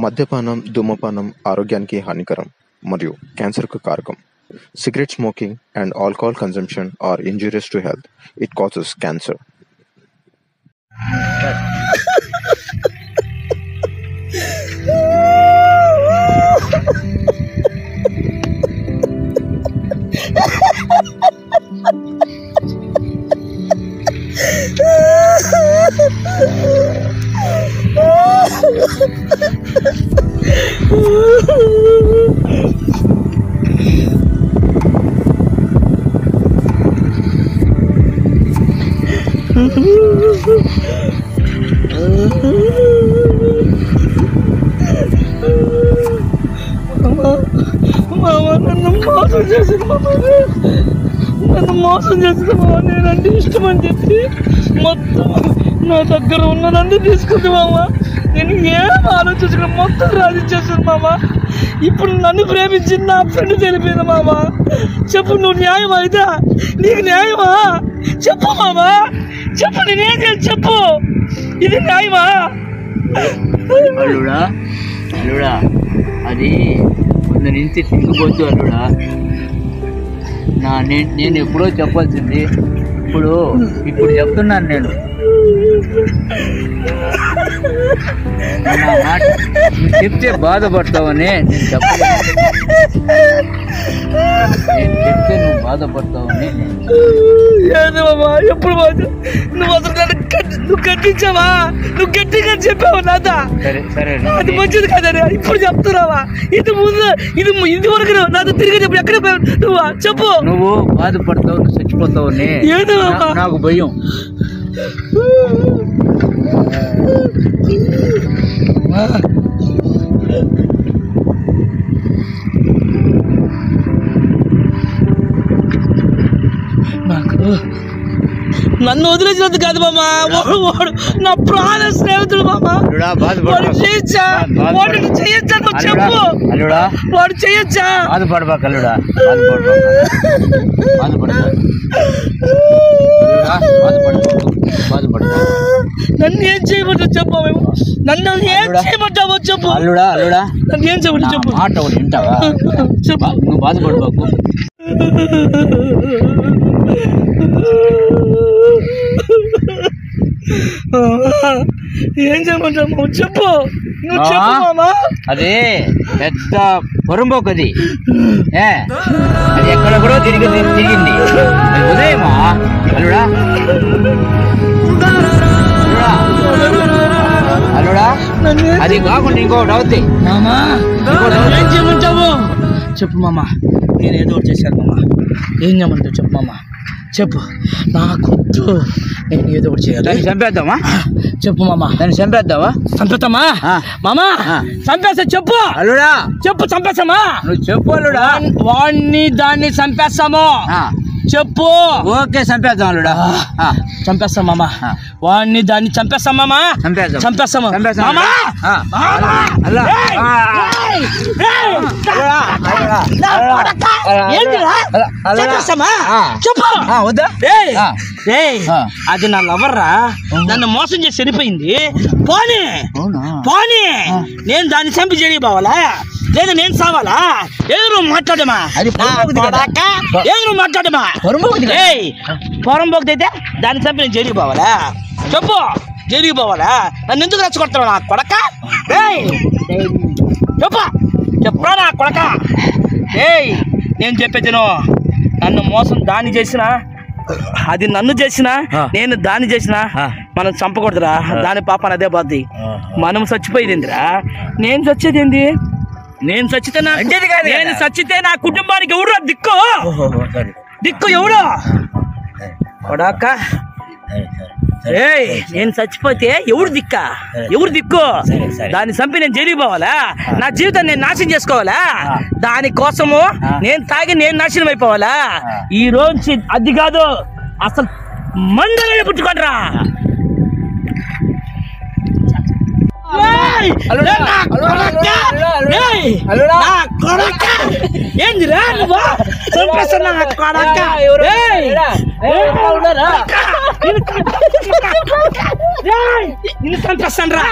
మద్యపానం, ధూమపానం ఆరోగ్యానికి హానికరం మరియు క్యాన్సర్కు కారకం. Cigarette smoking and alcohol consumption are injurious to health. It causes cancer. నన్ను మోసం చేసిన మామ. నేనంటే ఇష్టమని చెప్పి మొత్తం నా దగ్గర ఉన్నదంతా తీసుకుంది మామ. నేను ఏం ఆలోచించుకున్నా మొత్తం రాజిచ్చేసాను మామ. ఇప్పుడు నన్ను ప్రేమించి నా ఫ్రెండ్ తెలిపింది మామ. చెప్పు, నువ్వు న్యాయం అయితే నీకు న్యాయమా? చెప్పు మామ, చెప్పు, నేనేం చేసి చెప్పు, ఇది న్యాయమా? అల్లుడా అల్లుడా, అది కొందరి నుంచి తిరిగిపోతూ అల్లుడా. నేను ఎప్పుడో చెప్పాల్సింది ఇప్పుడు చెప్తున్నాను. నేను నా మాట చెప్తే బాధపడతావని నేను చెప్పలేదు. నేను చెప్తే నువ్వు బాధపడతావని ఎప్పుడు నువ్వు అసలు నువ్వు కట్టించావా? నువ్వు గట్టిగా చెప్పావా నాదా? సరే అది మంచిది కదని ఇప్పుడు చెప్తున్నావా? ఇది వరకు నాతో తిరిగి చెప్పు. ఎక్కడ నువ్వు చెప్పు. నువ్వు బాధపడతావు, నువ్వు చచ్చిపోతావని నాకు భయం. నన్ను వదిలేసినందుకు కాదు మామ, వాడు నా ప్రాణ స్నేహితుడు మామ. వాడు చేయొచ్చా? వాడు చేయొచ్చా? నువ్వు చెప్పు. వాడు చేయొచ్చా? బాధపడబాకల్లుడా, నన్ను ఏం చేయమంటావు చెప్పు. నన్ను ఏం చేయమంటావో చెప్పు. అల్లుడా నన్ను ఏం చేయమంటావు చెప్పు. మాట ఒకటి వింటావా? చెప్పు. నువ్వు బాధపడబాకు. ఏం చేయమంటావు చెప్పు. నువ్వు చెప్పు మామా. అదే పెద్ద పొరంబోకు. అది ఎక్కడెక్కడో తిరిగింది. అది ఉదయమా అల్లుడా? అల్లుడా, అది కాకుండా ఇంకోటి అవుతాయి మామా. ఏం చేయమంటావు చెప్పు మామా. నేను ఏదో ఒకటి చేశాను మామా. ఏం చేయమంటావు చెప్పు మామా. చెప్పు. నాకొద్దు, నేను ఏదో ఒకటి చేయాలి. దాన్ని చంపేద్దామా? చెప్పు మామా. దాన్ని చంపేద్దామా? చంపేస్తామా మామా? చంపేస్తా చెప్పు. అల్లుడా చెప్పు. చంపేస్తామా? నువ్వు చెప్పు అల్లుడా. వాడిని దాన్ని చంపేస్తాము చెప్పు. ఓకే, చంపేద్దాం అల్లుడా. చంపేస్తాం మామా. వాడిని దాన్ని చంపేస్తాం మామా. చంపేస్తాము మామా. చెప్పు. అది నా లవర్రా. నన్ను మోసం చేసి చనిపోయింది. పోనీ నేను దాన్ని చంపి జడిగి పోవాలా లేదా నేను సావాలా? ఏదో నువ్వు మాట్లాడమా? ఏదో నువ్వు మాట్లాడమా? పొరంబోకు అయితే దాన్ని చంపి నేను జడిగి పోవాలా? చెప్పు. జడిగి పోవాలా? నన్ను ఎందుకు రెచ్చగొడతావు నా కొడక? చెప్పు. చెప్పరా నా కొడక? నేను చెప్పేది నన్ను మోసం దాన్ని చేసిన, అది నన్ను చేసిన, నేను దాన్ని చేసిన, మనం చంపకూడదురా. దాని పాపని అదే పోద్ది. మనం చచ్చిపోయేదిరా. నేను చచ్చేది ఏంది? నేను చచ్చితే నా కుటుంబానికి ఎవరు దిక్కు ఎవరు కొడాక? నేను చచ్చిపోతే ఎవరు దిక్కు? దాన్ని చంపి నేను జైలుకి పోవాలా? నా జీవితాన్ని నేను నాశనం చేసుకోవాలా? దానికోసము నేను తాగి నేను నాశనం అయిపోవాలా? ఈ రోజు అది కాదు, అసలు మందలే పుట్టుకోండిరా. ఏందిరా నువ్వు చంపేస్తున్నా కొడక? నిన్ను చంపేస్తాను రా.